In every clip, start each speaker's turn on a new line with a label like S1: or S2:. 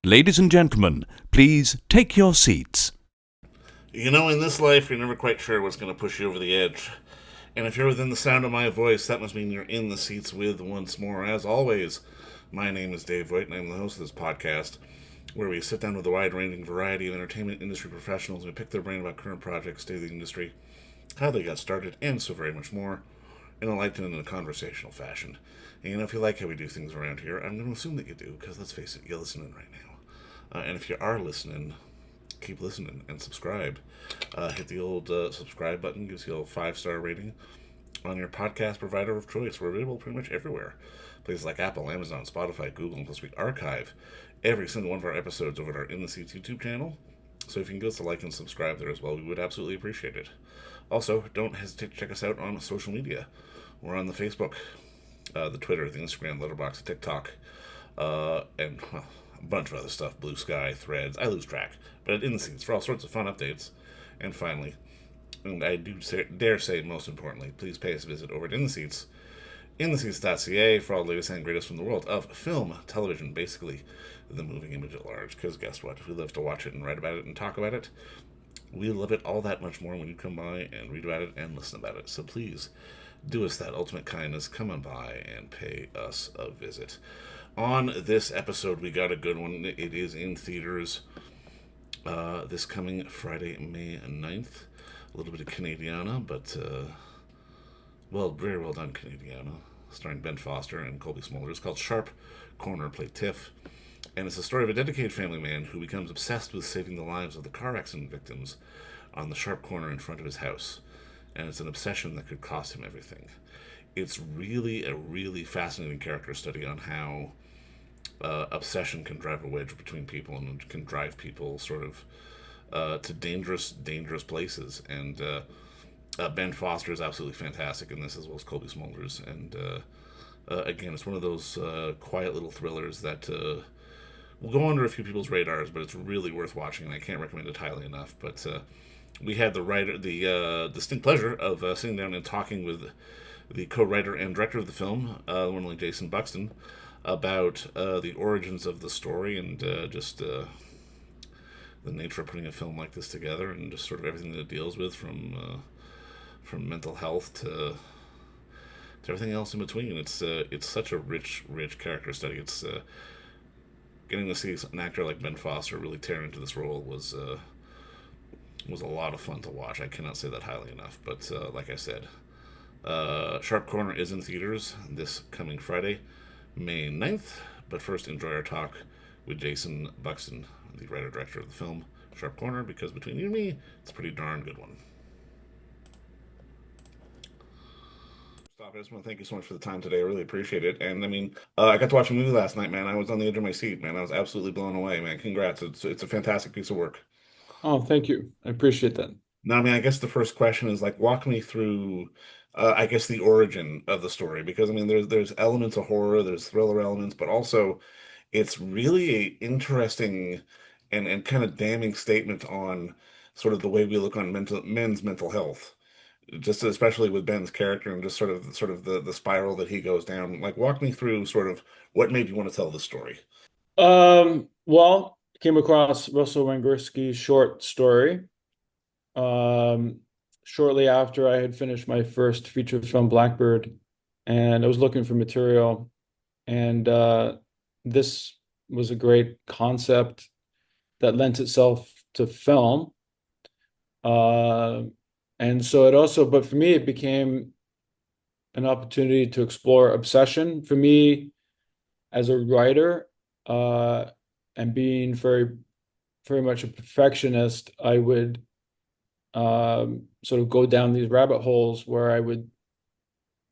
S1: Ladies and gentlemen, please take your seats.
S2: You know, in this life, you're never quite sure what's going to push you over the edge. And if you're within the sound of my voice, that must mean you're in the seats with once more. As always, my name is Dave Voigt, and I'm the host of this podcast, where we sit down with a wide-ranging variety of entertainment industry professionals and we pick their brain about current projects, state of the industry, how they got started, and so very much more, in a light and in a conversational fashion. And you know, if you like how we do things around here, I'm going to assume that you do, because let's face it, you're listening right now. And if you are listening, keep listening and subscribe. Hit the old subscribe button, gives you a 5-star rating on your podcast provider of choice. We're available pretty much everywhere. Places like Apple, Amazon, Spotify, Google, and plus we archive every single one of our episodes over at our In the Seats YouTube channel. So if you can give us a like and subscribe there as well, we would absolutely appreciate it. Also, don't hesitate to check us out on social media. We're on the Facebook, the Twitter, the Instagram, Letterboxd, the TikTok, and well, a bunch of other stuff, Blue Sky, Threads, I lose track, but in the scenes for all sorts of fun updates. And finally, and I dare say most importantly, please pay us a visit over at In the Seats, intheseats.ca for all the latest and greatest from the world of film, television, basically the moving image at large. Because guess what? We love to watch it and write about it and talk about it. We love it all that much more when you come by and read about it and listen about it. So please do us that ultimate kindness. Come on by and pay us a visit. On this episode, we got a good one. It is in theaters this coming Friday, May 9th. A little bit of Canadiana, but, well, very well done Canadiana. Starring Ben Foster and Colby Smulders. It's called Sharp Corner, play Tiff. And it's the story of a dedicated family man who becomes obsessed with saving the lives of the car accident victims on the sharp corner in front of his house. And it's an obsession that could cost him everything. It's really a really fascinating character study on how obsession can drive a wedge between people and can drive people sort of to dangerous places. And Ben Foster is absolutely fantastic in this, as well as Colby Smulders. And again, it's one of those quiet little thrillers that will go under a few people's radars, but it's really worth watching, and I can't recommend it highly enough. But we had the distinct pleasure of sitting down and talking with the co-writer and director of the film, the one like Jason Buxton, about the origins of the story and just the nature of putting a film like this together, and just sort of everything that it deals with, from mental health to everything else in between. It's such a rich character study. It's getting to see an actor like Ben Foster really tear into this role was a lot of fun to watch. I cannot say that highly enough. But like I said, Sharp Corner is in theaters this coming Friday, May 9th. But first, enjoy our talk with Jason Buxton, the writer-director of the film Sharp Corner, because between you and me, it's a pretty darn good one. I just want to thank you so much for the time today. I really appreciate it. And I mean, I got to watch a movie last night, man. I was on the edge of my seat, man. I was absolutely blown away, man. Congrats. It's a fantastic piece of work.
S3: Oh, thank you. I appreciate that.
S2: Now, I mean, I guess the first question is like, walk me through, I guess, the origin of the story, because I mean, there's elements of horror, there's thriller elements, but also it's really a interesting and kind of damning statement on sort of the way we look on men's mental health, just especially with Ben's character and just sort of the spiral that he goes down. Like, walk me through sort of what made you want to tell the story.
S3: Well, came across Russell Wangorski's short story shortly after I had finished my first feature film, Blackbird, and I was looking for material, and this was a great concept that lent itself to film. And so it also, but for me, it became an opportunity to explore obsession. For me, as a writer, and being very, very much a perfectionist, I would sort of go down these rabbit holes where I would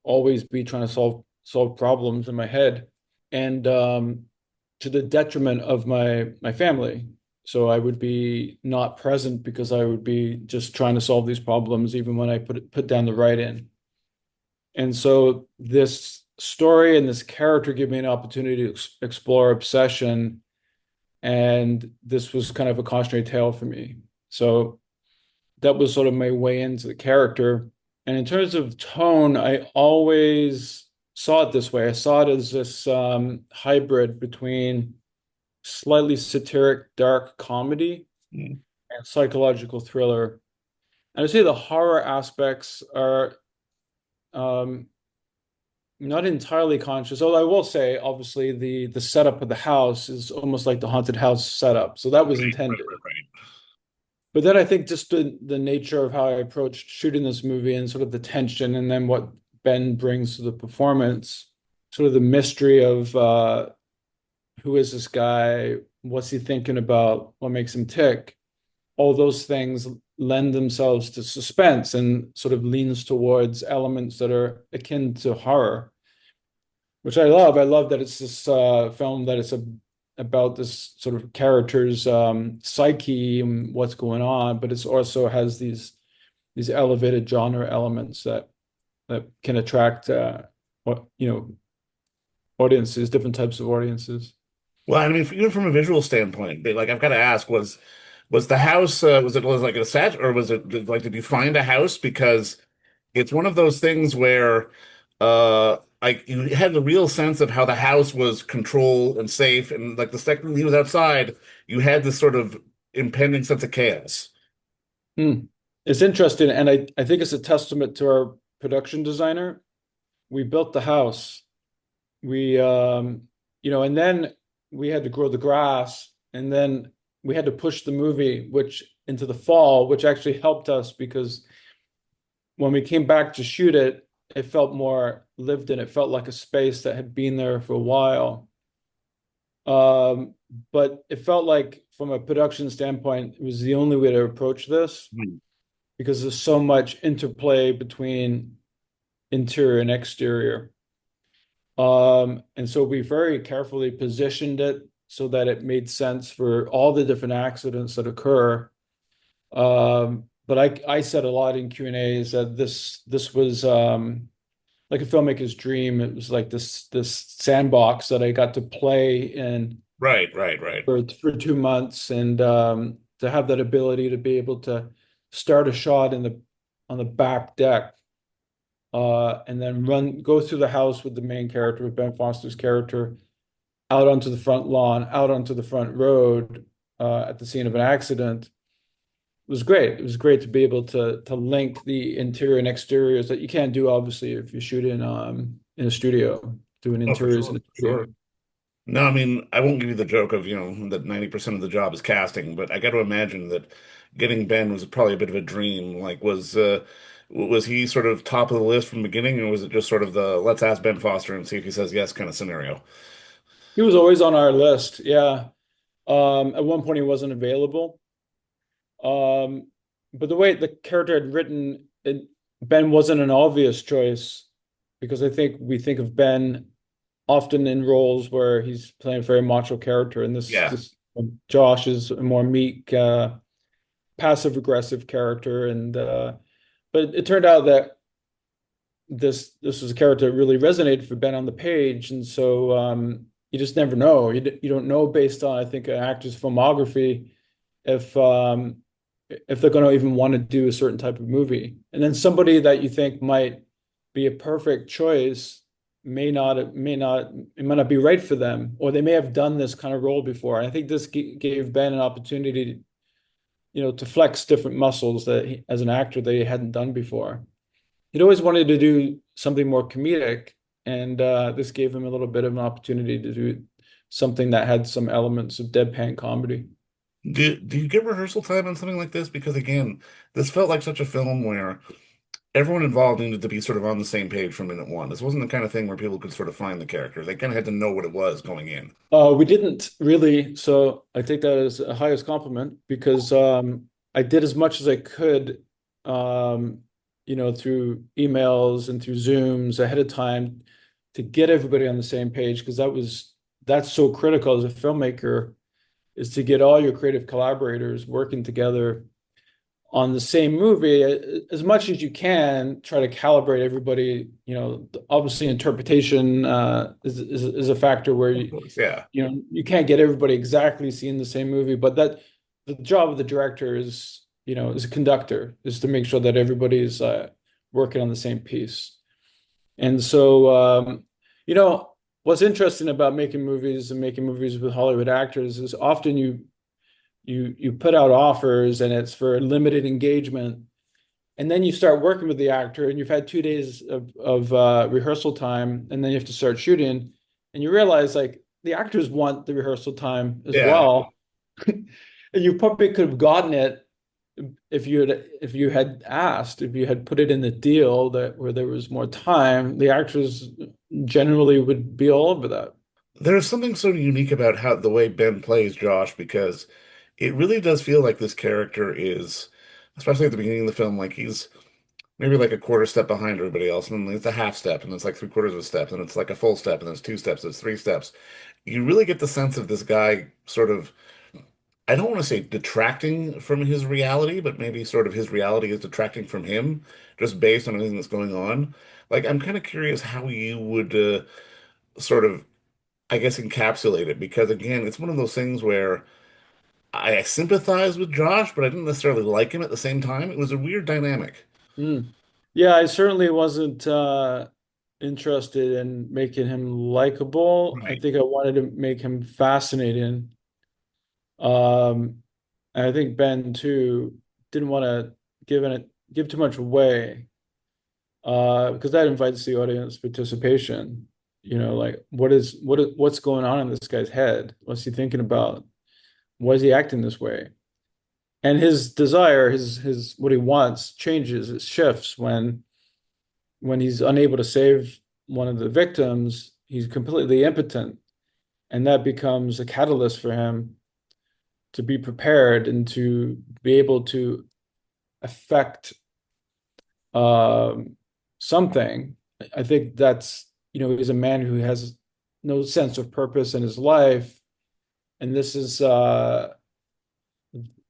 S3: always be trying to solve problems in my head, and to the detriment of my family. So I would be not present because I would be just trying to solve these problems, even when I put down the write-in. And so this story and this character give me an opportunity to explore obsession, and this was kind of a cautionary tale for me. So that was sort of my way into the character. And in terms of tone, I always saw it this way. I saw it as this hybrid between slightly satiric, dark comedy
S2: Mm.
S3: and psychological thriller. And I'd say the horror aspects are um, not entirely conscious. Although I will say, obviously, the setup of the house is almost like the haunted house setup. So that was
S2: Right, right,
S3: intended.
S2: right, right.
S3: But then I think just the nature of how I approached shooting this movie and sort of the tension and then what Ben brings to the performance, sort of the mystery of who is this guy? What's he thinking about? What makes him tick? All those things lend themselves to suspense and sort of leans towards elements that are akin to horror, which I love. I love that it's this film that it's about this sort of character's psyche and what's going on, but it's also has these elevated genre elements that can attract what audiences, different types of audiences.
S2: Well, I mean, even from a visual standpoint, like I've got to ask, was the house was like a set, or was it like did you find a house? Because it's one of those things where like you had the real sense of how the house was controlled and safe, and like the second he was outside, you had this sort of impending sense of chaos.
S3: Hmm. It's interesting, and I think it's a testament to our production designer. We built the house. We and then we had to grow the grass, and then we had to push the movie which into the fall, which actually helped us because when we came back to shoot it, it felt more lived in. It felt like a space that had been there for a while. Um, but it felt like from a production standpoint, it was the only way to approach this
S2: Hmm.
S3: because there's so much interplay between interior and exterior. And so we very carefully positioned it so that it made sense for all the different accidents that occur. But I said a lot in Q&As that this was like a filmmaker's dream. It was like this sandbox that I got to play in
S2: Right, right, right.
S3: for 2 months, and to have that ability to be able to start a shot in the on the back deck, and then go through the house with the main character, with Ben Foster's character, out onto the front lawn, out onto the front road, at the scene of an accident. It was great. It was great to be able to link the interior and exteriors that you can't do obviously if you shoot in a studio, doing
S2: Oh, for
S3: interiors in
S2: sure,
S3: a
S2: for sure.
S3: studio.
S2: No, I mean, I won't give you the joke of, that 90% of the job is casting, but I got to imagine that getting Ben was probably a bit of a dream. Like, was he sort of top of the list from the beginning, or was it just sort of the let's ask Ben Foster and see if he says yes kind of scenario?
S3: He was always on our list. Yeah. At one point he wasn't available. Um, but the way the character had written it, Ben wasn't an obvious choice because I think we think of Ben often in roles where he's playing a very macho character, and
S2: Yeah.
S3: this Josh is a more meek, passive aggressive character, and but it turned out that this was a character that really resonated for Ben on the page, and so you just never know. You don't know based on I think an actor's filmography if if they're going to even want to do a certain type of movie. And then somebody that you think might be a perfect choice it might not be right for them, or they may have done this kind of role before. And I think this gave Ben an opportunity, to flex different muscles that as an actor that he hadn't done before. He'd always wanted to do something more comedic, and this gave him a little bit of an opportunity to do something that had some elements of deadpan comedy.
S2: Do you get rehearsal time on something like this? Because again, this felt like such a film where everyone involved needed to be sort of on the same page from minute one. This wasn't the kind of thing where people could sort of find the character. They kind of had to know what it was going in.
S3: We didn't really, so I take that as a highest compliment because I did as much as I could, um, through emails and through Zooms ahead of time to get everybody on the same page because that's so critical as a filmmaker is to get all your creative collaborators working together on the same movie as much as you can. Try to calibrate everybody. Obviously interpretation is a factor where
S2: Of course, yeah.
S3: you can't get everybody exactly seeing the same movie, but that the job of the director is is a conductor, is to make sure that everybody's working on the same piece. And so you know what's interesting about making movies and making movies with Hollywood actors is often you put out offers and it's for limited engagement, and then you start working with the actor and you've had 2 days of rehearsal time, and then you have to start shooting, and you realize like the actors want the rehearsal time as
S2: Yeah.
S3: well. And you probably could have gotten it if you had asked, if you had put it in the deal that where there was more time, the actors generally would be all over that.
S2: There's something so unique about how the way Ben plays Josh because it really does feel like this character is, especially at the beginning of the film, like he's maybe like a quarter step behind everybody else, and then it's a half step, and it's like three-quarters of a step, and it's like a full step, and then it's two steps, it's three steps. You really get the sense of this guy sort of, I don't want to say detracting from his reality, but maybe sort of his reality is detracting from him, just based on everything that's going on. Like, I'm kind of curious how you would sort of, I guess, encapsulate it, because again, it's one of those things where I sympathize with Josh, but I didn't necessarily like him at the same time. It was a weird dynamic.
S3: Mm. Yeah, I certainly wasn't interested in making him likable. I
S2: Right.
S3: think I wanted to make him fascinating. Um, and I think Ben too didn't want to give too much away, because that invites the audience participation. You know, like what's going on in this guy's head? What's he thinking about? Why is he acting this way? And his desire, his what he wants changes, it shifts when he's unable to save one of the victims, he's completely impotent. And that becomes a catalyst for him to be prepared and to be able to affect um, something. I think that's, he's a man who has no sense of purpose in his life. And this is,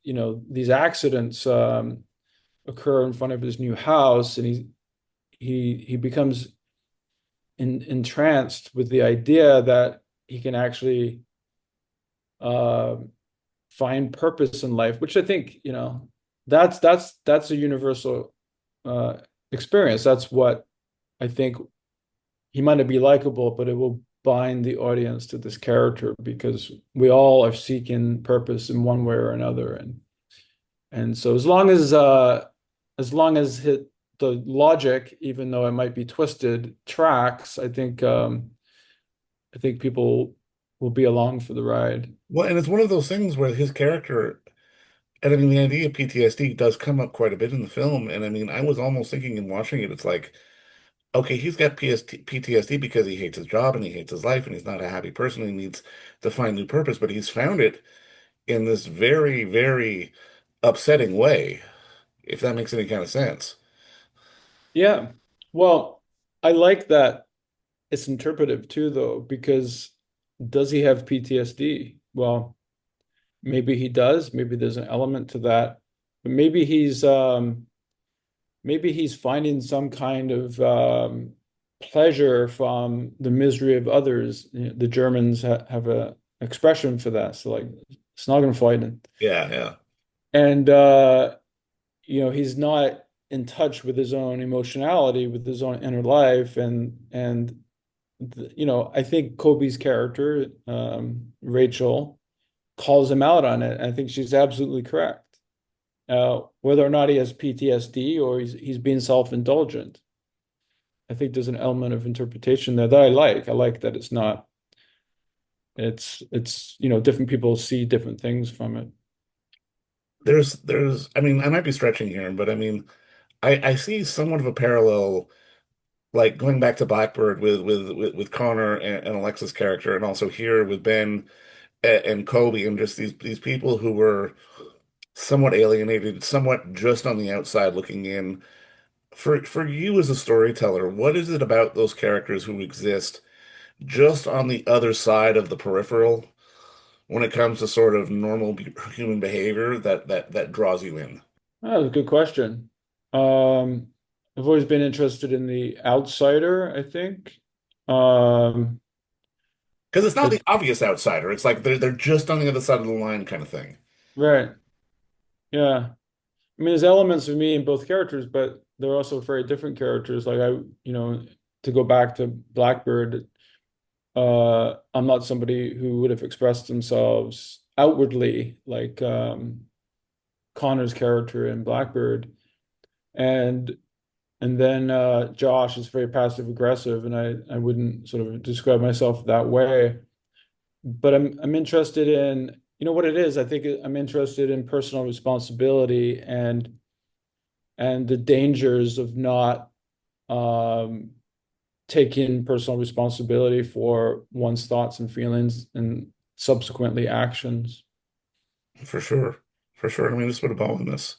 S3: these accidents occur in front of his new house, and he becomes entranced with the idea that he can actually uh, find purpose in life, which I think, that's a universal uh, experience. That's what I think he might not be likable, but it will bind the audience to this character because we all are seeking purpose in one way or another. And so as long as the logic, even though it might be twisted, tracks, I think people will be along for the ride.
S2: Well, and it's one of those things where his character, and I mean, the idea of PTSD does come up quite a bit in the film. And I mean, I was almost thinking in watching it, it's like, okay, he's got PTSD because he hates his job and he hates his life and he's not a happy person. And he needs to find new purpose, but he's found it in this very, very upsetting way, if that makes any kind of sense.
S3: Yeah. Well, I like that it's interpretive too, though, because does he have PTSD? Well, maybe he does. Maybe there's an element to that. But maybe he's finding some kind of pleasure from the misery of others. The Germans have a expression for that. So like Snoggenfreuden.
S2: Yeah, yeah.
S3: And he's not in touch with his own emotionality, with his own inner life, and I think Kobe's character, Rachel, calls him out on it. I think she's absolutely correct. Whether or not he has PTSD or he's being self-indulgent, I think there's an element of interpretation there that I like. I like that it's not. It's different people see different things from it.
S2: I mean, I might be stretching here, but I mean, I see somewhat of a parallel, like going back to Blackbird with Connor and Alexa's character, and also here with Ben and Kobe, and just these people who were somewhat alienated, somewhat just on the outside looking in. For you as a storyteller, what is it about those characters who exist just on the other side of the peripheral when it comes to sort of normal human behavior that draws you in?
S3: Oh, that's a good question. I've always been interested in the outsider, I think. Um,
S2: Because it's not
S3: it,
S2: the obvious outsider. It's like they're just on the other side of the line kind of thing.
S3: right. Yeah. I mean, there's elements of me in both characters, but they're also very different characters. Like to go back to Blackbird, I'm not somebody who would have expressed themselves outwardly like Connor's character in Blackbird. And and then Josh is very passive aggressive, and I wouldn't sort of describe myself that way. But I'm interested in, you know what it is. I think I'm interested in personal responsibility and the dangers of not um, taking personal responsibility for one's thoughts and feelings and subsequently actions.
S2: For sure. For sure. I mean, just put a bow on this.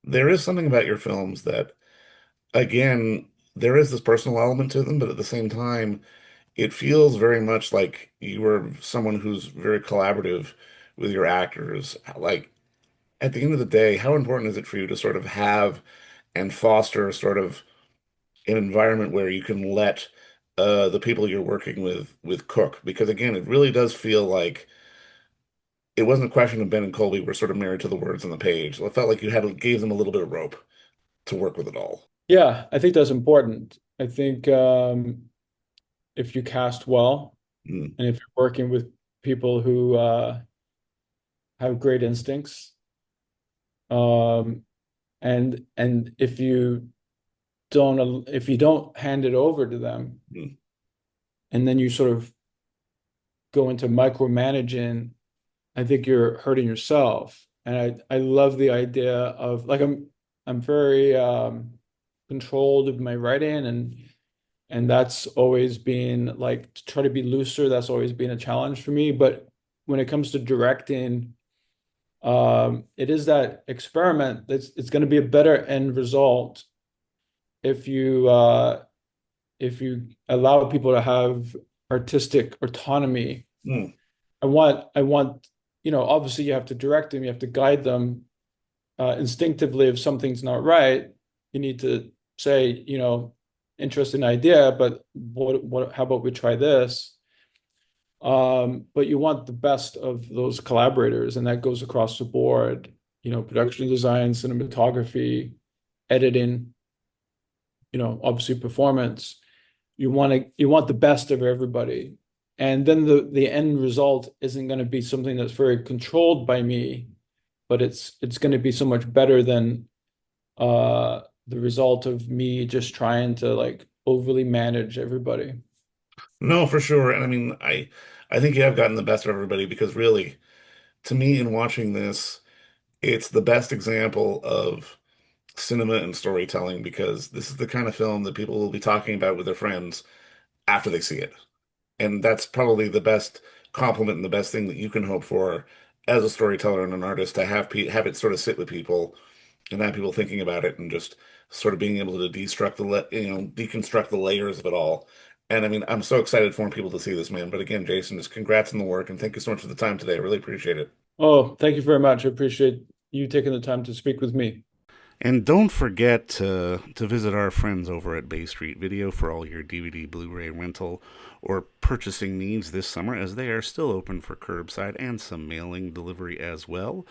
S2: There is something about your films that, again, there is this personal element to them, but at the same time, it feels very much like you are someone who's very collaborative with your actors. Like, at the end of the day, how important is it for you to sort of have and foster sort of an environment where you can let the people you're working with cook? Because again, it really does feel like it wasn't a question of Ben and Colby were sort of married to the words on the page. It felt like you had gave them a little bit of rope to work with it all.
S3: Yeah, I think that's important. I think if you cast well
S2: Mm,
S3: and if you're working with people who have great instincts, um, and if you don't hand it over to them,
S2: mm,
S3: and then you sort of go into micromanaging, I think you're hurting yourself. And I love the idea of like I'm very controlled of my writing, and that's always been like to try to be looser, that's always been a challenge for me. But when it comes to directing, it is that experiment that's it's going to be a better end result if you allow people to have artistic autonomy.
S2: mm.
S3: I want, obviously you have to direct them, you have to guide them instinctively. If something's not right, you need to say, interesting idea, but how about we try this? But you want the best of those collaborators, and that goes across the board, production design, cinematography, editing, obviously performance. You want the best of everybody. And then the end result isn't going to be something that's very controlled by me, but it's going to be so much better than the result of me just trying to like overly manage everybody.
S2: No, for sure. And I mean, I think you have gotten the best of everybody because really, to me, in watching this, it's the best example of cinema and storytelling because this is the kind of film that people will be talking about with their friends after they see it. And that's probably the best compliment and the best thing that you can hope for as a storyteller and an artist to have it sort of sit with people and have people thinking about it and just sort of being able to deconstruct the layers of it all. And I mean, I'm so excited for more people to see this, man. But again, Jason, just congrats on the work and thank you so much for the time today. I really appreciate it.
S3: Oh, thank you very much. I appreciate you taking the time to speak with me.
S2: And don't forget to visit our friends over at Bay Street Video for all your DVD, Blu-ray rental, or purchasing needs this summer, as they are still open for curbside and some mailing delivery as well.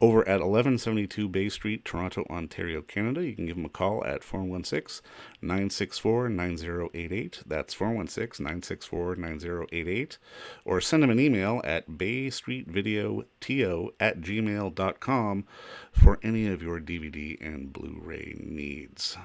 S2: Over at 1172 Bay Street, Toronto, Ontario, Canada, you can give them a call at 416-964-9088. That's 416-964-9088. Or send them an email at baystreetvideoto@gmail.com for any of your DVD and Blu-ray needs.